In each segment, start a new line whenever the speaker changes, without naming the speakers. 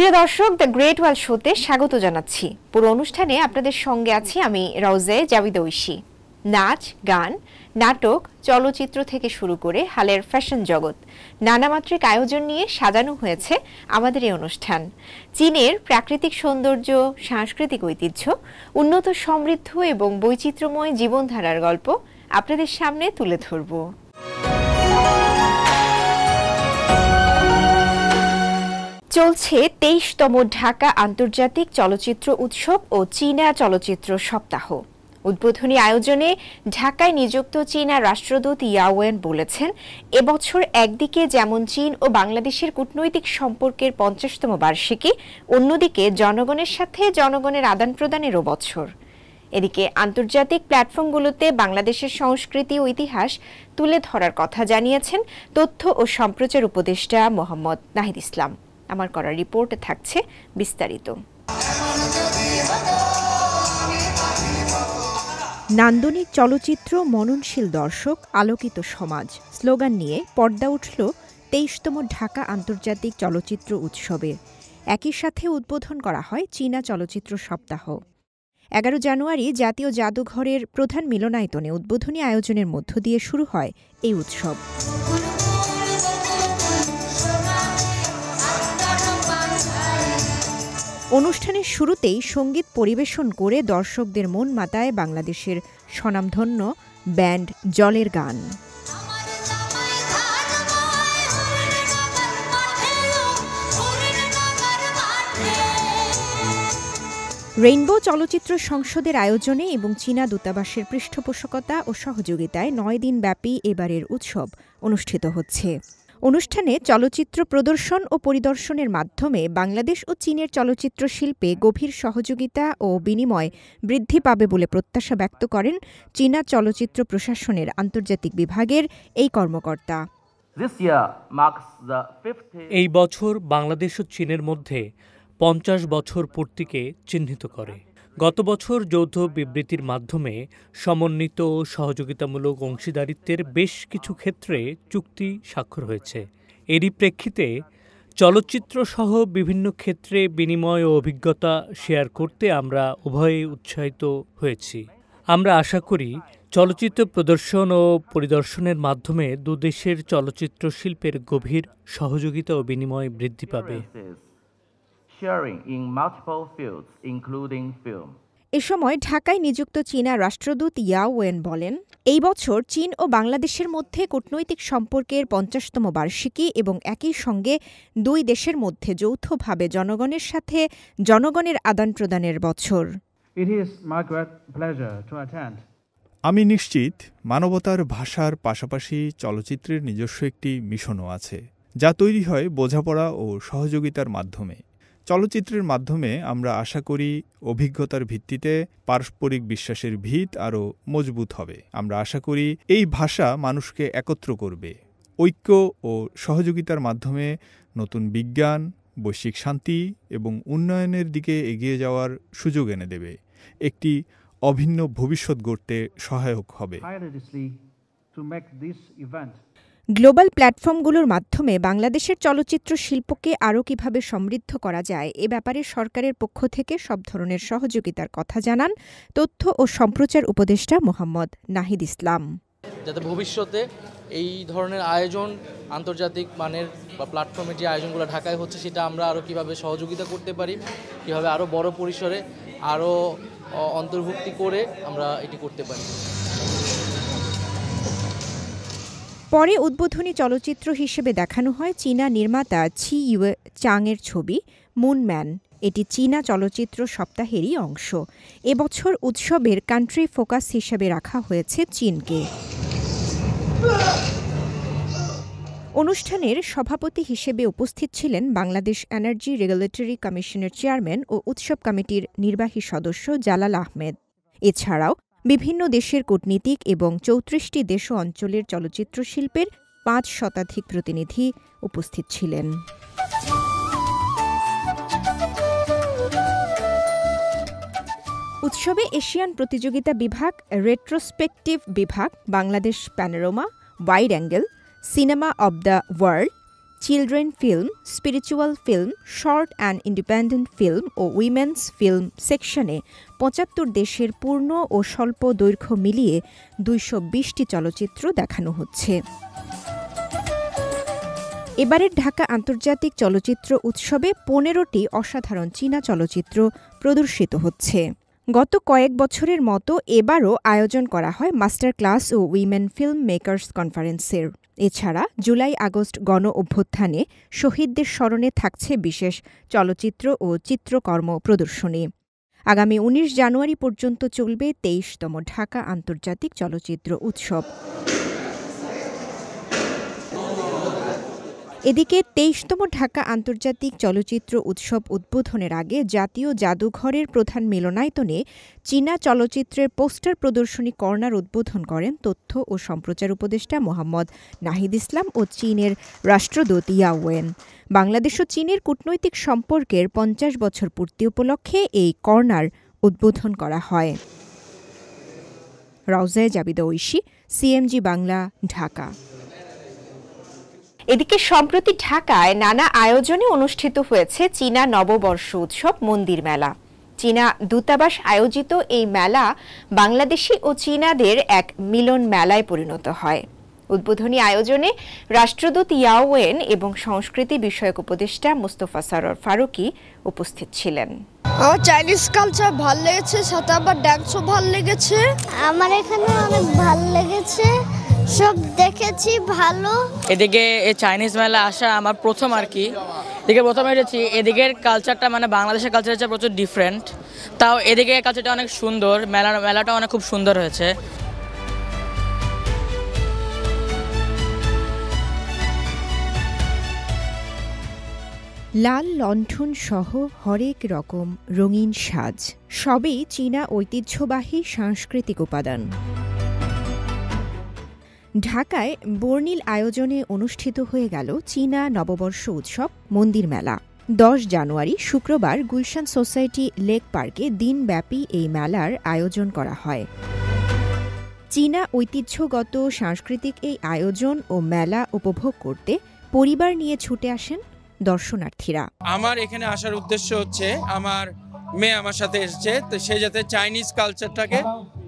প্রিয় দর্শক, the great ওয়াল শোতে স্বাগত জানাচ্ছি। পুরো অনুষ্ঠানে আপনাদের সঙ্গে আছি আমি রওজে জাবিদ ঐশী। নাচ, গান, নাটক, চলচ্চিত্র থেকে শুরু করে হালের ফ্যাশন জগৎ, নানামাত্রিক আয়োজন নিয়ে সাজানো হয়েছে আমাদের এই অনুষ্ঠান। চীনের প্রাকৃতিক সৌন্দর্য, সাংস্কৃতিক ঐতিহ্য, উন্নত সমৃদ্ধ এবং বৈচিত্র্যময় জীবনধারার গল্প আপনাদের সামনে তুলে ধরব। চলছে ২৩তম ঢাকা আন্তর্জাতিক চলচ্চিত্র উৎসব ও চীনা চলচ্চিত্র সপ্তাহ। উদ্বোধনী আয়োজনে ঢাকায় নিযুক্ত চীনা রাষ্ট্রদূত ইয়াওয়েন বলেছেন, এবছর একদিকে যেমন চীন ও বাংলাদেশের কূটনৈতিক সম্পর্কের ৫০তম বার্ষিকী, অন্যদিকে জনগণের সাথে জনগণের আদান প্রদানেরও বছর। এদিকে আন্তর্জাতিক প্ল্যাটফর্মগুলোতে বাংলাদেশের সংস্কৃতি ও ইতিহাস তুলে ধরার কথা জানিয়েছেন তথ্য ও সম্প্রচার উপদেষ্টা মোহাম্মদ নাহিদ ইসলাম। আমার করা রিপোর্টে থাকছে বিস্তারিত। নান্দনিক চলচ্চিত্র, মননশীল দর্শক, আলোকিত সমাজ স্লোগান নিয়ে পর্দা উঠল ২৩তম ঢাকা আন্তর্জাতিক চলচ্চিত্র উৎসবে। একই সাথে উদ্বোধন করা হয় চীনা চলচ্চিত্র সপ্তাহ। ১১ জানুয়ারি জাতীয় জাদুঘরের প্রধান মিলনায়তনে উদ্বোধনী আয়োজনের মধ্য দিয়ে শুরু হয় এই উৎসব। অনুষ্ঠানের শুরুতেই সঙ্গীত পরিবেশন করে দর্শকদের মন মাতায় বাংলাদেশের স্বনামধন্য ব্যান্ড জলের গান। রেইনবো চলচ্চিত্র সংসদের আয়োজনে এবং চীনা দূতাবাসের পৃষ্ঠপোষকতা ও সহযোগিতায় ৯ দিন ব্যাপী এবারের উৎসব অনুষ্ঠিত হচ্ছে। অনুষ্ঠানে চলচ্চিত্র প্রদর্শন ও পরিদর্শনের মাধ্যমে বাংলাদেশ ও চীনের চলচ্চিত্র শিল্পে গভীর সহযোগিতা ও বিনিময় বৃদ্ধি পাবে বলে প্রত্যাশা ব্যক্ত করেন চীনা চলচ্চিত্র প্রশাসনের আন্তর্জাতিক বিভাগের এই কর্মকর্তা।
এই বছর বাংলাদেশ ও চীনের মধ্যে ৫০ বছর পূর্তিকে চিহ্নিত করে। গত বছর যৌথ বিবৃতির মাধ্যমে সমন্বিত ও সহযোগিতামূলক অংশীদারিত্বের বেশ কিছু ক্ষেত্রে চুক্তি স্বাক্ষর হয়েছে। এরই প্রেক্ষিতে চলচ্চিত্রসহ বিভিন্ন ক্ষেত্রে বিনিময় ও অভিজ্ঞতা শেয়ার করতে আমরা উভয়েই উৎসাহিত হয়েছি। আমরা আশা করি চলচ্চিত্র প্রদর্শন ও পরিদর্শনের মাধ্যমে দুদেশের চলচ্চিত্র শিল্পের গভীর সহযোগিতা ও বিনিময় বৃদ্ধি পাবে।
এ সময় ঢাকায় নিযুক্ত চীনা রাষ্ট্রদূত ইয়াওয়েন বলেন, এই বছর চীন ও বাংলাদেশের মধ্যে কূটনৈতিক সম্পর্কের ৫০তম বার্ষিকী এবং একই সঙ্গে দুই দেশের মধ্যে যৌথভাবে জনগণের সাথে জনগণের আদান প্রদানের বছর।
আমি নিশ্চিত মানবতার ভাষার পাশাপাশি চলচ্চিত্রের নিজস্ব একটি মিশনও আছে, যা তৈরি হয় বোঝাপড়া ও সহযোগিতার মাধ্যমে। চলচ্চিত্রের মাধ্যমে আমরা আশা করি অভিজ্ঞতার ভিত্তিতে পারস্পরিক বিশ্বাসের ভিত আরও মজবুত হবে। আমরা আশা করি এই ভাষা মানুষকে একত্র করবে, ঐক্য ও সহযোগিতার মাধ্যমে নতুন বিজ্ঞান, বৈশ্বিক শান্তি এবং উন্নয়নের দিকে এগিয়ে যাওয়ার সুযোগ এনে দেবে, একটি অভিন্ন ভবিষ্যৎ গড়তে সহায়ক হবে।
গ্লোবাল প্ল্যাটফর্মগুলোর মাধ্যমে বাংলাদেশের চলচ্চিত্র শিল্পকে আরও কিভাবে সমৃদ্ধ করা যায়, এ ব্যাপারে সরকারের পক্ষ থেকে সব ধরনের সহযোগিতার কথা জানান তথ্য ও সম্প্রচার উপদেষ্টা মোহাম্মদ নাহিদ ইসলাম।
যাতে ভবিষ্যতে এই ধরনের আয়োজন, আন্তর্জাতিক মানের বা প্ল্যাটফর্মের যে আয়োজনগুলো ঢাকায় হচ্ছে, সেটা আমরা আরও কীভাবে সহযোগিতা করতে পারি, কীভাবে আরও বড় পরিসরে আরও অন্তর্ভুক্তি করে আমরা এটি করতে পারি।
পরে উদ্বোধনী চলচ্চিত্র হিসেবে দেখানো হয় চীনা নির্মাতা ছি ইউয়ে চাংয়ের ছবি মুনম্যান। এটি চীনা চলচ্চিত্র সপ্তাহেরই অংশ। এবছর উৎসবের কান্ট্রি ফোকাস হিসেবে রাখা হয়েছে চীনকে। অনুষ্ঠানের সভাপতি হিসেবে উপস্থিত ছিলেন বাংলাদেশ এনার্জি রেগুলেটরি কমিশনের চেয়ারম্যান ও উৎসব কমিটির নির্বাহী সদস্য জালাল আহমেদ। এছাড়াও বিভিন্ন দেশের কূটনীতিক এবং ৩৪টি দেশ ও অঞ্চলের চলচ্চিত্র শিল্পের ৫ শতাধিক প্রতিনিধি উপস্থিত ছিলেন। উৎসবে এশিয়ান প্রতিযোগিতা বিভাগ, রেট্রোস্পেকটিভ বিভাগ, Bangladesh panorama, wide angle, cinema of the world, children film, spiritual film, short and independent film ও উইমেন্স ফিল্ম সেকশনে ৭৫ দেশের পূর্ণ ও স্বল্প দৈর্ঘ্য মিলিয়ে ২২০টি চলচ্চিত্র দেখানো হচ্ছে। এবারের ঢাকা আন্তর্জাতিক চলচ্চিত্র উৎসবে ১৫টি অসাধারণ চীনা চলচ্চিত্র প্রদর্শিত হচ্ছে। গত কয়েক বছরের মতো এবারও আয়োজন করা হয় মাস্টার ক্লাস ও উইমেন ফিল্ম মেকার্স কনফারেন্সের। এছাড়া জুলাই আগস্ট গণ অভ্যুত্থানে শহীদদের স্মরণে থাকছে বিশেষ চলচ্চিত্র ও চিত্রকর্ম প্রদর্শনী। আগামী ১৯ জানুয়ারি পর্যন্ত চলবে ২৩তম ঢাকা আন্তর্জাতিক চলচ্চিত্র উৎসব। এদিকে ২৩তম ঢাকা আন্তর্জাতিক চলচ্চিত্র উৎসব উদ্বোধনের আগে জাতীয় জাদুঘরের প্রধান মিলনায়তনে চীনা চলচ্চিত্রের পোস্টার প্রদর্শনী কর্নার উদ্বোধন করেন তথ্য ও সম্প্রচার উপদেষ্টা মোহাম্মদ নাহিদ ইসলাম ও চীনের রাষ্ট্রদূত ইয়া ওয়েন। বাংলাদেশ ও চীনের কূটনৈতিক সম্পর্কের ৫০ বছর পূর্তি উপলক্ষে এই কর্নার উদ্বোধন করা হয়। রাউজায়ে জাবিদা ঐশী, সিএমজি বাংলা, ঢাকা। এদিকে সম্প্রতি ঢাকায় নানা আয়োজনে অনুষ্ঠিত হয়েছে চীনা নববর্ষ উৎসব মন্দির মেলা। চীনা দূতাবাস আয়োজিত এই মেলা বাংলাদেশি ও চীনাদের এক মিলন মেলায় পরিণত হয়। উদ্বোধনী আয়োজনে রাষ্ট্রদূত ইয়া ওয়েন এবং সংস্কৃতি বিষয়ক উপদেষ্টা মোস্তফা সরোয়ার ফারুকী উপস্থিত ছিলেন।
আমার চাইনিজ কালচার ভালো লেগেছে, সাথে আবার ডান্সও ভালো লেগেছে।
আমার এখানে অনেক ভালো লেগেছে, সব দেখেছি ভালো।
এদিকে এই চাইনিজ মেলা আসা আমার প্রথম আর কি। এদিকে প্রথমে এসেছি, এদিকের কালচারটা মানে বাংলাদেশের কালচারের চেয়ে প্রচুর ডিফারেন্ট। তাও এদিকে কালচারটা অনেক সুন্দর, মেলাটা অনেক খুব সুন্দর হয়েছে।
লাল লণ্ঠন সহ হরেক রকম রঙিন সাজ, সবই চীনা ঐতিহ্যবাহী সাংস্কৃতিক উপাদান। ঢাকায় বর্ণিল আয়োজনে অনুষ্ঠিত হয়ে গেল চীনা নববর্ষ উৎসব মন্দির মেলা। ১০ জানুয়ারি শুক্রবার গুলশান সোসাইটি লেক পার্কে দিনব্যাপী এই মেলার আয়োজন করা হয়। চীনা ঐতিহ্যগত সাংস্কৃতিক এই আয়োজন ও মেলা উপভোগ করতে পরিবার নিয়ে ছুটে আসেন দর্শনার্থীরা।
আমার এখানে আসার উদ্দেশ্য হচ্ছে আমার মেয়ে আমার সাথে এসেছে, তো সে যাতে চাইনিজ কালচারটাকে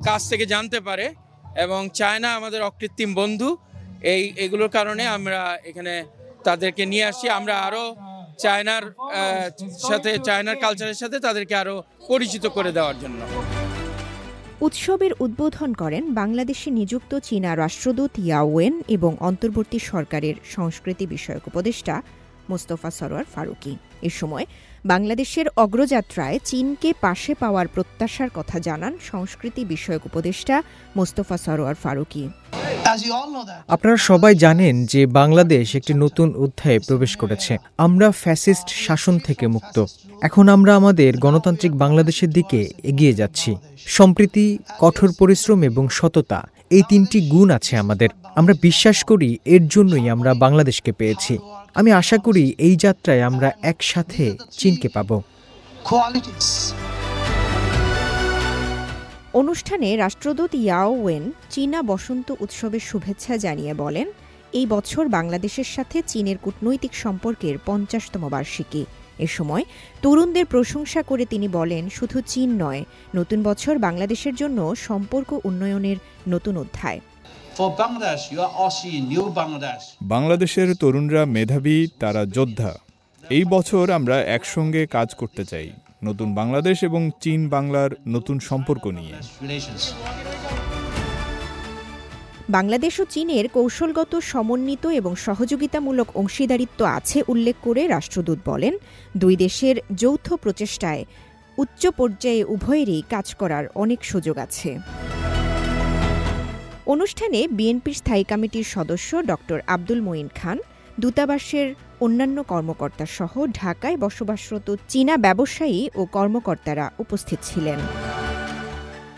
কাছ থেকে জানতে পারে এবং চায়না আমাদের অকৃত্রিম বন্ধু, এইগুলোর কারণে আমরা এখানে তাদেরকে নিয়ে আসি। আমরা আরও চায়নার কালচারের সাথে তাদেরকে আরও পরিচিত করে দেওয়ার জন্য।
উৎসবের উদ্বোধন করেন বাংলাদেশে নিযুক্ত চীনা রাষ্ট্রদূত ইয়া ওয়েন এবং অন্তর্বর্তী সরকারের সংস্কৃতি বিষয়ক উপদেষ্টা মোস্তফা সরোয়ার ফারুকী। এ সময় বাংলাদেশের অগ্রযাত্রায় চীনকে পাশে পাওয়ার প্রত্যাশার কথা জানান সংস্কৃতি বিষয়ক উপদেষ্টা মোস্তফা সরোয়ার ফারুকী।
আপনারা সবাই জানেন যে বাংলাদেশ একটি নতুন অধ্যায়ে প্রবেশ করেছে। আমরা ফ্যাসিস্ট শাসন থেকে মুক্ত। এখন আমরা আমাদের গণতান্ত্রিক বাংলাদেশের দিকে এগিয়ে যাচ্ছি। সম্প্রীতি, কঠোর পরিশ্রম এবং সততা, এই ৩টি গুণ আছে আমাদের। আমরা বিশ্বাস করি এর জন্যই আমরা বাংলাদেশকে পেয়েছি। আমি আশা করি এই যাত্রায় আমরা একসাথে চীনকে পাব।
অনুষ্ঠানে রাষ্ট্রদূত ইয়া ওয়েন চীনা বসন্ত উৎসবের শুভেচ্ছা জানিয়ে বলেন, এই বছর বাংলাদেশের সাথে চীনের কূটনৈতিক সম্পর্কের ৫০তম বার্ষিকী। এ সময় তরুণদের প্রশংসা করে তিনি বলেন, শুধু চীন নয়, নতুন বছর বাংলাদেশের জন্য সম্পর্ক উন্নয়নের নতুন অধ্যায়।
বাংলাদেশের তরুণরা মেধাবী, তারা যোদ্ধা। এই বছর আমরা একসঙ্গে কাজ করতে চাই নতুন বাংলাদেশ এবং চীন বাংলার নতুন সম্পর্ক নিয়ে।
বাংলাদেশ ও চীনের কৌশলগত সমন্বিত এবং সহযোগিতামূলক অংশীদারিত্ব আছে উল্লেখ করে রাষ্ট্রদূত বলেন, দুই দেশের যৌথ প্রচেষ্টায় উচ্চ পর্যায়ে উভয়েরই কাজ করার অনেক সুযোগ আছে। অনুষ্ঠানে বিএনপির স্থায়ী কমিটির সদস্য ড আব্দুল মঈন খান, দূতাবাসের অন্যান্য কর্মকর্তা সহ ঢাকায় বসবাসরত চীনা ব্যবসায়ী ও কর্মকর্তারা উপস্থিত ছিলেন।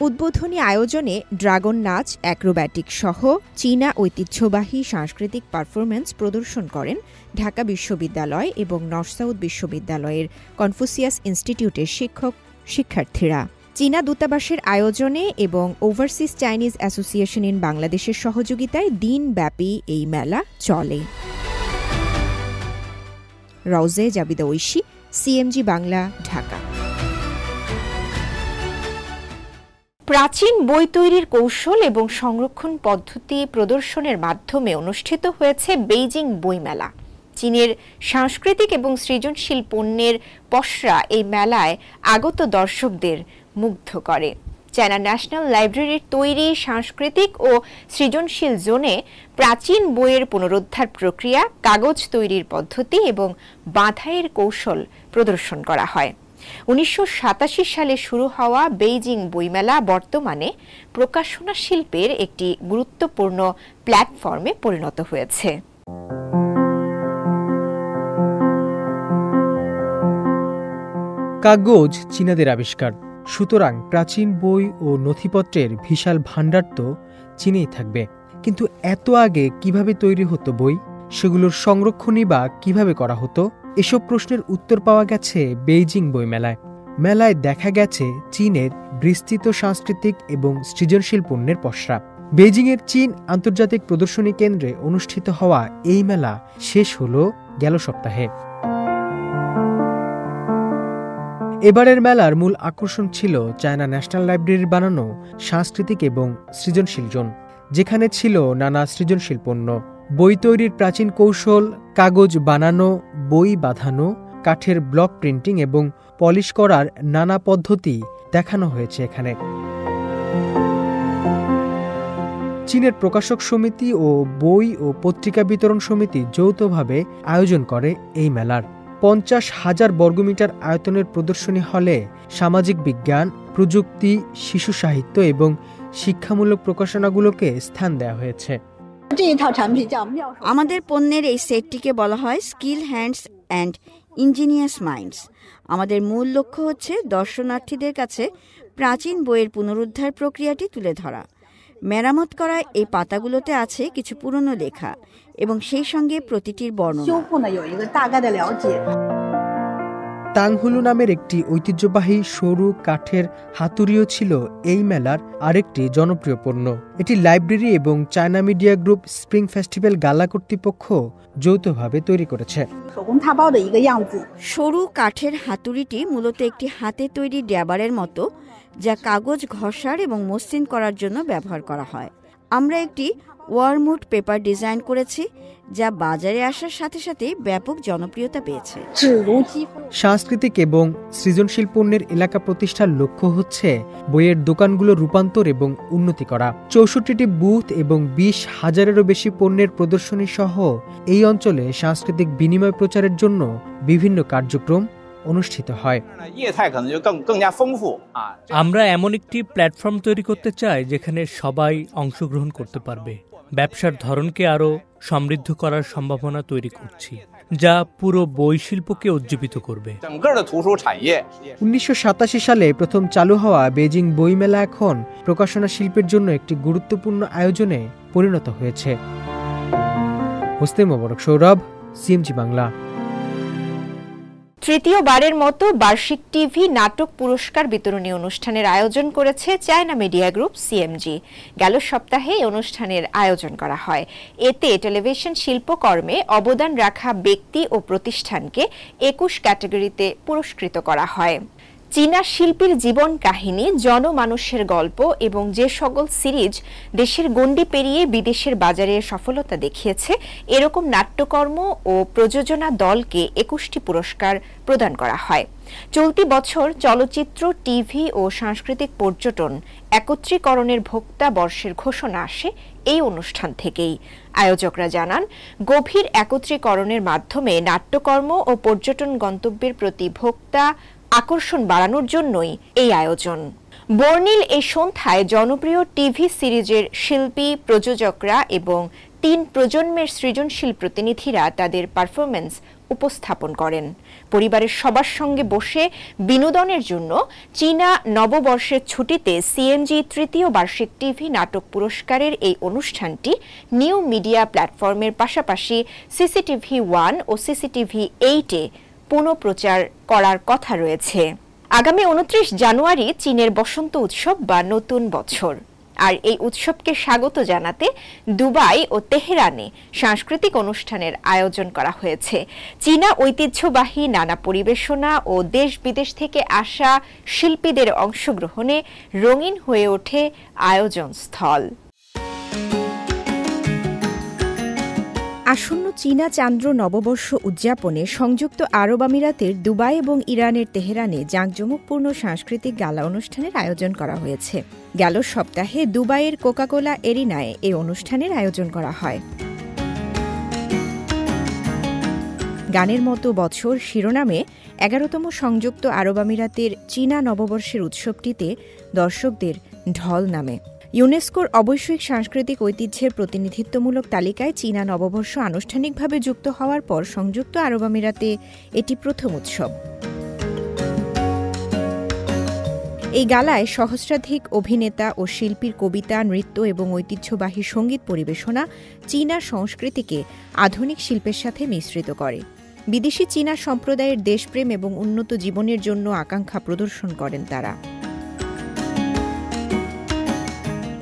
উদ্বোধনী আয়োজনে ড্রাগন নাচ, অ্যাক্রোব্যাটিক সহ চীনা ঐতিহ্যবাহী সাংস্কৃতিক পারফরম্যান্স প্রদর্শন করেন ঢাকা বিশ্ববিদ্যালয় এবং নর্থ সাউথ বিশ্ববিদ্যালয়ের কনফুসিয়াস ইনস্টিটিউটের শিক্ষার্থীরা। চীনা দূতাবাসের আয়োজনে এবং ওভারসিজ চাইনিজ অ্যাসোসিয়েশন ইন বাংলাদেশের সহযোগিতায় দিনব্যাপী এই মেলা চলে। রওজে জাবিদা ঐশী, সিএমজি বাংলা, ঢাকা। প্রাচীন বই তৈরির কৌশল এবং সংরক্ষণ পদ্ধতি প্রদর্শনের মাধ্যমে অনুষ্ঠিত হয়েছে বেইজিং বইমেলা। চীনের সাংস্কৃতিক এবং সৃজনশীল পণ্যের পসরা এই মেলায় আগত দর্শকদের মুগ্ধ করে। চায়না ন্যাশনাল লাইব্রেরির তৈরি সাংস্কৃতিক ও সৃজনশীল জোনে প্রাচীন বইয়ের পুনরুদ্ধার প্রক্রিয়া, কাগজ তৈরির পদ্ধতি এবং বাঁধাইয়ের কৌশল প্রদর্শন করা হয়। 1987 সালে শুরু হওয়া বেইজিং বইমেলা বর্তমানে প্রকাশনা শিল্পের একটি গুরুত্বপূর্ণ প্ল্যাটফর্মে পরিণত হয়েছে।
কাগজ চীনাদের আবিষ্কার, সুতরাং প্রাচীন বই ও নথিপত্রের বিশাল ভাণ্ডার তো চীনেই থাকবে। কিন্তু এত আগে কিভাবে তৈরি হতো বই, সেগুলোর সংরক্ষণই বা কিভাবে করা হতো, এসব প্রশ্নের উত্তর পাওয়া গেছে বেইজিং বইমেলায়। মেলায় দেখা গেছে চীনের বিস্তৃত সাংস্কৃতিক এবং সৃজনশীল পণ্যের পসরা। বেইজিংয়ের চীন আন্তর্জাতিক প্রদর্শনী কেন্দ্রে অনুষ্ঠিত হওয়া এই মেলা শেষ হলো গেল সপ্তাহে। এবারের মেলার মূল আকর্ষণ ছিল চায়না ন্যাশনাল লাইব্রেরির বানানো সাংস্কৃতিক এবং সৃজনশীল জোন, যেখানে ছিল নানা সৃজনশীল পণ্য, বই তৈরির প্রাচীন কৌশল, কাগজ বানানো, বই বাঁধানো, কাঠের ব্লক প্রিন্টিং এবং পলিশ করার নানা পদ্ধতি দেখানো হয়েছে এখানে। চীনের প্রকাশক সমিতি ও বই ও পত্রিকা বিতরণ সমিতি যৌথভাবে আয়োজন করে এই মেলার। 50,000 বর্গমিটার আয়তনের প্রদর্শনী হলে সামাজিক বিজ্ঞান, প্রযুক্তি, শিশু সাহিত্য এবং শিক্ষামূলক প্রকাশনাগুলোকে স্থান দেওয়া হয়েছে।
আমাদের পণ্যের এই সেটটিকে বলা হয় skill hands and engineers minds. আমাদের মূল লক্ষ্য হচ্ছে দর্শনার্থীদের কাছে প্রাচীন বইয়ের পুনরুদ্ধার প্রক্রিয়াটি তুলে ধরা। মেরামত করা এই পাতাগুলোতে আছে কিছু পুরনো লেখা এবং সেই সঙ্গে প্রতিটির বর্ণনা।
তাংহুলু নামের একটি ঐতিহ্যবাহী সরু কাঠের হাতুড়িও ছিল এই মেলার আরেকটি জনপ্রিয় পণ্য। এটি লাইব্রেরি এবং China media group spring festival গালা কর্তৃপক্ষ যৌথভাবে তৈরি করেছে।
সরু কাঠের হাতুড়িটি মূলত একটি হাতে তৈরি ড্যাবারের মতো, যা কাগজ ঘষার এবং মসৃণ করার জন্য ব্যবহার করা হয়। আমরা একটি ওয়ারমুড পেপার ডিজাইন করেছি, যা বাজারে আসার সাথে সাথে ব্যাপক জনপ্রিয়তা পেয়েছে।
সাংস্কৃতিক এবং সৃজনশীল পণ্যের এলাকা প্রতিষ্ঠার লক্ষ্য হচ্ছে বইয়ের দোকানগুলো রূপান্তর এবং উন্নতি করা। 64টি বুথ এবং 20,000-এরও বেশি পণ্যের প্রদর্শনী সহ এই অঞ্চলে সাংস্কৃতিক বিনিময় প্রচারের জন্য বিভিন্ন কার্যক্রম অনুষ্ঠিত হয়।
আমরা এমন একটি প্ল্যাটফর্ম তৈরি করতে চাই যেখানে সবাই অংশগ্রহণ করতে পারবে। ব্যবসার ধরনকে আরও সমৃদ্ধ করার সম্ভাবনা তৈরি করছি, যা পুরো বই শিল্পকে উজ্জীবিত করবে।
1987 সালে প্রথম চালু হওয়া বেইজিং বইমেলা এখন প্রকাশনা শিল্পের জন্য একটি গুরুত্বপূর্ণ আয়োজনে পরিণত হয়েছে। হোসনে মোবারক সৌরভ, সিএমজি বাংলা।
তৃতীয়বারের মতো বার্ষিক টিভি নাটক পুরস্কার বিতরণী অনুষ্ঠানের আয়োজন করেছে চায়না মিডিয়া গ্রুপ সিএমজি। গেল সপ্তাহে এই অনুষ্ঠানের আয়োজন করা হয়। এতে টেলিভিশন শিল্পকর্মে অবদান রাখা ব্যক্তি ও প্রতিষ্ঠানকে 21 ক্যাটাগরিতে পুরস্কৃত করা হয়। চীনা শিল্পীর জীবন কাহিনী, জনমানুষের গল্প এবং যে সকল সিরিজ দেশের গণ্ডি পেরিয়ে বিদেশের বাজারে সফলতা দেখিয়েছে, এরকম নাট্যকর্ম ও প্রযোজনা দলকে 21টি পুরস্কার প্রদান করা হয়। চলতি বছর চলচ্চিত্র, টিভি ও সাংস্কৃতিক পর্যটন একত্রীকরণের ভোক্তা বর্ষের ঘোষণা আসে এই অনুষ্ঠান থেকেই। আয়োজকরা জানান, গভীর একত্রীকরণের মাধ্যমে নাট্যকর্ম ও পর্যটন গন্তব্যের প্রতি ভোক্তা আকর্ষণ বাড়ানোর জন্যই এই আয়োজন। বর্ণিল এই সন্ধ্যায় জনপ্রিয় টিভি সিরিজের শিল্পী, প্রযোজকরা এবং 3 প্রজন্মের সৃজনশীল প্রতিনিধিরা তাদের পারফরমেন্স উপস্থাপন করেন। পরিবারের সবার সঙ্গে বসে বিনোদনের জন্য চীনা নববর্ষের ছুটিতে সিএমজি তৃতীয় বার্ষিক টিভি নাটক পুরস্কারের এই অনুষ্ঠানটি নিউ মিডিয়া প্ল্যাটফর্মের পাশাপাশি সিসিটিভি 1 ও সিসিটিভি 8-এ পুনঃপ্রচার করার কথা রয়েছে। আগামী 29 জানুয়ারি চীনের বসন্ত উৎসব বা নতুন বছর। আর এই উৎসবকে স্বাগত জানাতে দুবাই ও তেহরানে সাংস্কৃতিক অনুষ্ঠানের আয়োজন করা হয়েছে। চীনা ঐতিহ্যবাহী নানা পরিবেশনা ও দেশ বিদেশ থেকে আসা শিল্পীদের অংশগ্রহণে রঙিন হয়ে ওঠে আয়োজন স্থল। আসন্ন চীনা চান্দ্র নববর্ষ উদযাপনে সংযুক্ত আরব আমিরাতের দুবাই এবং ইরানের তেহরানে জাঁকজমকপূর্ণ সাংস্কৃতিক গালা অনুষ্ঠানের আয়োজন করা হয়েছে। গেল সপ্তাহে দুবাইয়ের কোকাকোলা এরিনায় এই অনুষ্ঠানের আয়োজন করা হয়। গানের মতো বছর শিরোনামে 11তম সংযুক্ত আরব আমিরাতের চীনা নববর্ষের উৎসবটিতে দর্শকদের ঢল নামে। ইউনেস্কোর অবৈশ্বিক সাংস্কৃতিক ঐতিহ্যের প্রতিনিধিত্বমূলক তালিকায় চীনা নববর্ষ আনুষ্ঠানিকভাবে যুক্ত হওয়ার পর সংযুক্ত আরব আমিরাতে এটি প্রথম উৎসব। এই গালায় সহস্রাধিক অভিনেতা ও শিল্পীর কবিতা, নৃত্য এবং ঐতিহ্যবাহী সঙ্গীত পরিবেশনা চীনা সংস্কৃতিকে আধুনিক শিল্পের সাথে মিশ্রিত করে। বিদেশি চীনা সম্প্রদায়ের দেশপ্রেম এবং উন্নত জীবনের জন্য আকাঙ্ক্ষা প্রদর্শন করেন তারা।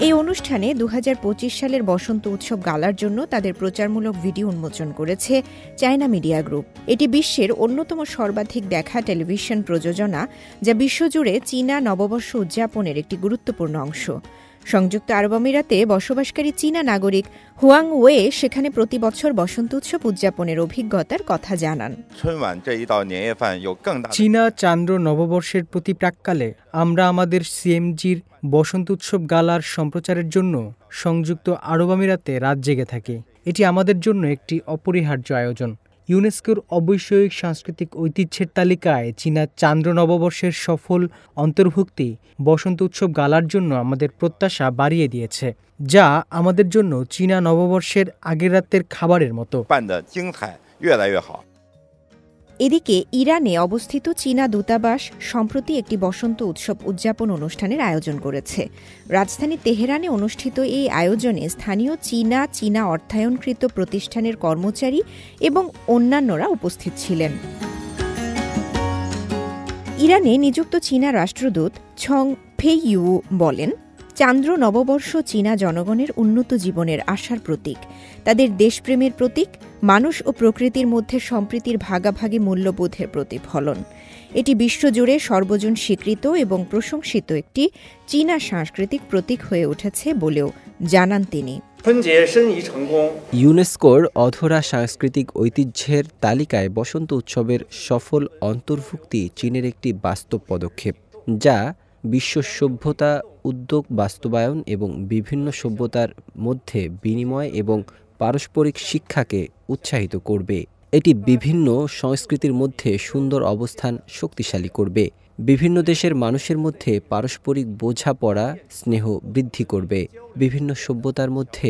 এই অনুষ্ঠানে 2025 সালের বসন্ত উৎসব গালার জন্য তাদের প্রচারমূলক ভিডিও উন্মোচন করেছে চায়না মিডিয়া গ্রুপ। এটি বিশ্বের অন্যতম সর্বাধিক দেখা টেলিভিশন প্রযোজনা, যা বিশ্বজুড়ে চীনা নববর্ষ উদযাপনের একটি গুরুত্বপূর্ণ অংশ। সংযুক্ত আরব আমিরাতে বসবাসকারী চীনা নাগরিক হুয়াং ওয়ে সেখানে প্রতি বছর বসন্ত উৎসব উদযাপনের অভিজ্ঞতার কথা জানান।
চীনা চান্দ্র নববর্ষের প্রতি প্রাক্কালে আমরা আমাদের সিএমজির বসন্ত উৎসব গালার সম্প্রচারের জন্য সংযুক্ত আরব আমিরাতে রাত জেগে থাকি। এটি আমাদের জন্য একটি অপরিহার্য আয়োজন। ইউনেস্কোর অবৈশ্বিক সাংস্কৃতিক ঐতিহ্যের তালিকায় চীনা চান্দ্র নববর্ষের সফল অন্তর্ভুক্তি বসন্ত উৎসব গালার জন্য আমাদের প্রত্যাশা বাড়িয়ে দিয়েছে, যা আমাদের জন্য চীনা নববর্ষের আগের রাতের খাবারের মতো।
এদিকে ইরানে অবস্থিত চীনা দূতাবাস সম্প্রতি একটি বসন্ত উৎসব উদযাপন অনুষ্ঠানের আয়োজন করেছে। রাজধানী তেহরানে অনুষ্ঠিত এই আয়োজনে স্থানীয় চীনা অর্থায়নকৃত প্রতিষ্ঠানের কর্মচারী এবং অন্যান্যরা উপস্থিত ছিলেন। ইরানে নিযুক্ত চীনা রাষ্ট্রদূত ছং ফেইইউ বলেন, চান্দ্র নববর্ষ চীনা জনগণের উন্নত জীবনের আশার প্রতীক, তাদের দেশপ্রেমের প্রতীক, মানুষ ও প্রকৃতির মধ্যে সম্প্রীতির ভাগাভাগি মূল্যবোধের প্রতিফলন। এটি বিশ্বজুড়ে সর্বজন স্বীকৃত এবং প্রশংসিত একটি চীনা সাংস্কৃতিক প্রতীক হয়ে উঠেছে বলেও জানান তিনি।
ইউনেস্কোর অধরা সাংস্কৃতিক ঐতিহ্যের তালিকায় বসন্ত উৎসবের সফল অন্তর্ভুক্তি চীনের একটি বাস্তব পদক্ষেপ, যা বিশ্ব সভ্যতা, উদ্যোগ বাস্তবায়ন এবং বিভিন্ন সভ্যতার মধ্যে বিনিময় এবং পারস্পরিক শিক্ষাকে উৎসাহিত করবে। এটি বিভিন্ন সংস্কৃতির মধ্যে সুন্দর অবস্থান শক্তিশালী করবে, বিভিন্ন দেশের মানুষের মধ্যে পারস্পরিক বোঝাপড়া, স্নেহ বৃদ্ধি করবে, বিভিন্ন সভ্যতার মধ্যে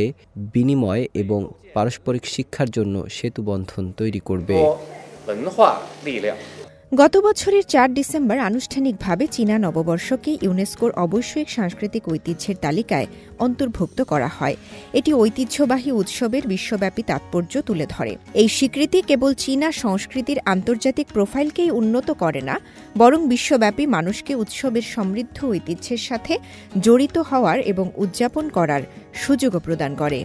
বিনিময় এবং পারস্পরিক শিক্ষার জন্য সেতুবন্ধন তৈরি করবে।
গত বছরের 4 ডিসেম্বর আনুষ্ঠানিকভাবে চীনা নববর্ষকে ইউনেস্কোর অবৈশ্বিক সাংস্কৃতিক ঐতিহ্যের তালিকায় অন্তর্ভুক্ত করা হয়। এটি ঐতিহ্যবাহী উৎসবের বিশ্বব্যাপী তাৎপর্য তুলে ধরে। এই স্বীকৃতি কেবল চীনা সংস্কৃতির আন্তর্জাতিক প্রোফাইলকেই উন্নত করে না, বরং বিশ্বব্যাপী মানুষকে উৎসবের সমৃদ্ধ ঐতিহ্যের সাথে জড়িত হওয়ার এবং উদযাপন করার সুযোগও প্রদান করে।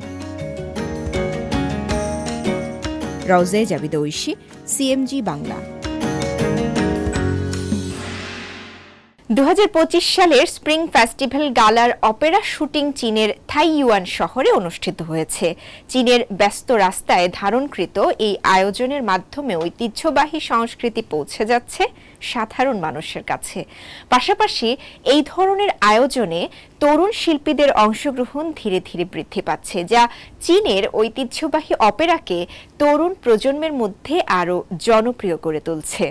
রওজে জাবিদ ঐশী, সিএমজি বাংলা। 2025 সালের স্প্রিং ফেস্টিভ্যাল গালার অপেরা শুটিং চীনের থাইইউয়ান শহরে অনুষ্ঠিত হয়েছে। চীনের ব্যস্ত রাস্তায় ধারণকৃত এই আয়োজনের মাধ্যমে ঐতিহ্যবাহী সংস্কৃতি পৌঁছে যাচ্ছে সাধারণ মানুষের কাছে। পাশাপাশি এই ধরনের আয়োজনে তরুণ শিল্পীদের অংশগ্রহণ ধীরে ধীরে বৃদ্ধি পাচ্ছে, যা চীনের ঐতিহ্যবাহী অপেরাকে তরুণ প্রজন্মের মধ্যে আরও জনপ্রিয় করে তুলছে।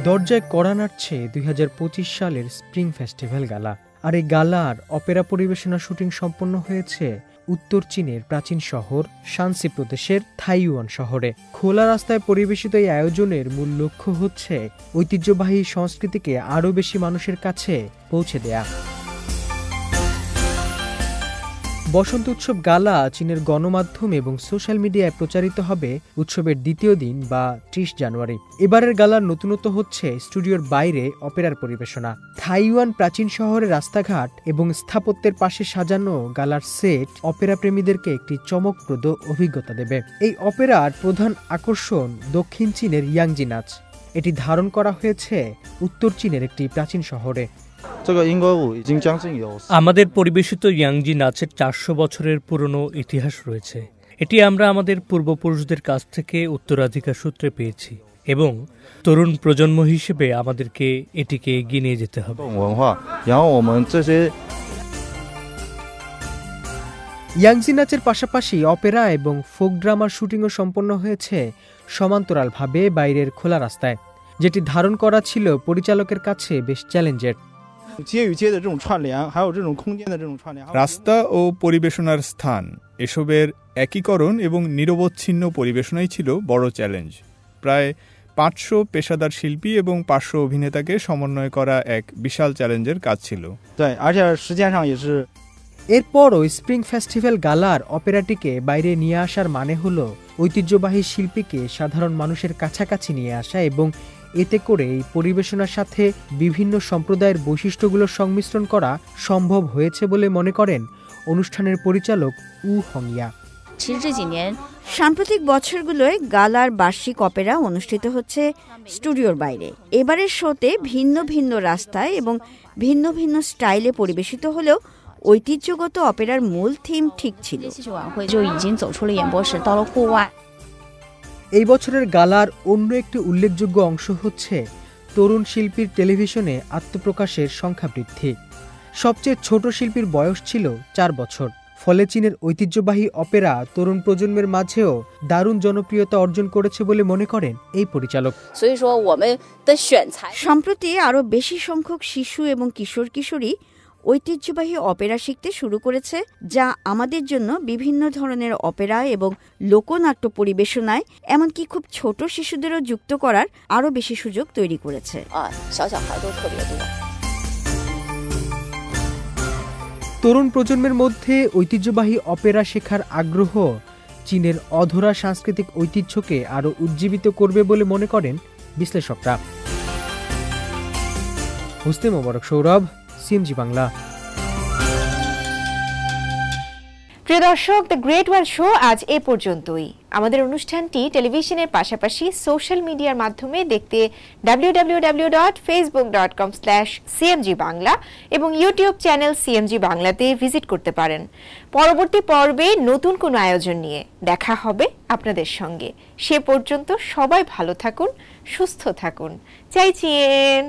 দরজায় কড়া নাড়ছে 2025 সালের স্প্রিং ফেস্টিভ্যাল গালা। আর এই গালার অপেরা পরিবেশনা শুটিং সম্পন্ন হয়েছে উত্তর চীনের প্রাচীন শহর শানসি প্রদেশের থাইইউয়ান শহরে। খোলা রাস্তায় পরিবেশিত এই আয়োজনের মূল লক্ষ্য হচ্ছে ঐতিহ্যবাহী সংস্কৃতিকে আরও বেশি মানুষের কাছে পৌঁছে দেয়া। বসন্ত উৎসব গালা চীনের গণমাধ্যম এবং সোশ্যাল মিডিয়ায় প্রচারিত হবে উৎসবের দ্বিতীয় দিন বা ৩০ জানুয়ারি। এবারের গালার নতুনত্ব হচ্ছে স্টুডিওর বাইরে অপেরার পরিবেশনা। তাইওয়ান প্রাচীন শহরের রাস্তাঘাট এবং স্থাপত্যের পাশে সাজানো গালার সেট অপেরা প্রেমীদেরকে একটি চমকপ্রদ অভিজ্ঞতা দেবে। এই অপেরার প্রধান আকর্ষণ দক্ষিণ চীনের ইয়াংজি নাচ। এটি ধারণ করা হয়েছে উত্তর চীনের একটি প্রাচীন শহরে।
আমাদের পরিবেশিত ইয়াংজি নাচের ৪০০ বছরের পুরনো ইতিহাস রয়েছে। এটি আমরা আমাদের পূর্বপুরুষদের কাছ থেকে উত্তরাধিকার সূত্রে পেয়েছি এবং তরুণ প্রজন্ম হিসেবে আমাদেরকে এটিকে এগিয়ে নিয়ে যেতে হবে।
ইয়াংজি নাচের পাশাপাশি অপেরা এবং ফোক ড্রামার শুটিংও সম্পন্ন হয়েছে সমান্তরালভাবে বাইরের খোলা রাস্তায়, যেটি ধারণ করা ছিল পরিচালকের কাছে বেশ চ্যালেঞ্জের।
রাস্তা ও পরিবেশনার স্থান এসবের একীকরণ এবং নিরবচ্ছিন্ন পরিবেশনাই ছিল বড় চ্যালেঞ্জ। প্রায় ৫০০ পেশাদার শিল্পী এবং ৫০০ অভিনেতাকে সমন্বয় করা এক বিশাল চ্যালেঞ্জের কাজ ছিল।
এরপরও স্প্রিং ফেস্টিভ্যাল গালার অপেরাটিকে বাইরে নিয়ে আসার মানে হলো ঐতিহ্যবাহী শিল্পীকে সাধারণ মানুষের কাছাকাছি নিয়ে আসা এবং এতে করে এই পরিবেশনার সাথে বিভিন্ন সম্প্রদায়ের বৈশিষ্ট্যগুলোর সংমিশ্রণ করা সম্ভব হয়েছে বলে মনে করেন অনুষ্ঠানের পরিচালক উ হংয়া।
সাম্প্রতিক বছরগুলোয় গালার বার্ষিক অপেরা অনুষ্ঠিত হচ্ছে স্টুডিওর বাইরে। এবারের শোতে ভিন্ন ভিন্ন রাস্তায় এবং ভিন্ন ভিন্ন স্টাইলে পরিবেশিত হলেও ঐতিহ্যগত অপেরার মূল থিম ঠিক ছিল।
এই বছরের গালার অন্য একটি উল্লেখযোগ্য অংশ হচ্ছে তরুণ শিল্পীর টেলিভিশনে আত্মপ্রকাশের সংখ্যা বৃদ্ধি। সবচেয়ে ছোট শিল্পীর বয়স ছিল ৪ বছর। ফলে চীনের ঐতিহ্যবাহী অপেরা তরুণ প্রজন্মের মাঝেও দারুণ জনপ্রিয়তা অর্জন করেছে বলে মনে করেন এই পরিচালক।
সম্প্রতি আরও বেশি সংখ্যক শিশু এবং কিশোর কিশোরী ঐতিহ্যবাহী অপেরা শিখতে শুরু করেছে, যা আমাদের জন্য বিভিন্ন ধরনের অপেরা এবং লোকনাট্য পরিবেশনায় এমনকি খুব ছোট শিশুদেরও যুক্ত করার আরও বেশি সুযোগ তৈরি করেছে।
তরুণ প্রজন্মের মধ্যে ঐতিহ্যবাহী অপেরা শেখার আগ্রহ চীনের অধরা সাংস্কৃতিক ঐতিহ্যকে আরও উজ্জীবিত করবে বলে মনে করেন বিশ্লেষকরা। হোসনে মোবারক সৌরভ, সিএমজি বাংলা।
প্রিয় দর্শক, দ্য গ্রেট ওয়ার্ল্ড শো আজ এ পর্যন্তই। আমাদের অনুষ্ঠানটি টেলিভিশনের পাশাপাশি সোশ্যাল মিডিয়ার মাধ্যমে দেখতে www.facebook.com/cmg বাংলা এবং ইউটিউব চ্যানেল সিএমজি বাংলাতে ভিজিট করতে পারেন। পরবর্তী পর্বে নতুন কোনো আয়োজন নিয়ে দেখা হবে আপনাদের সঙ্গে। সে পর্যন্ত সবাই ভালো থাকুন, সুস্থ থাকুন। চাইচিয়েন।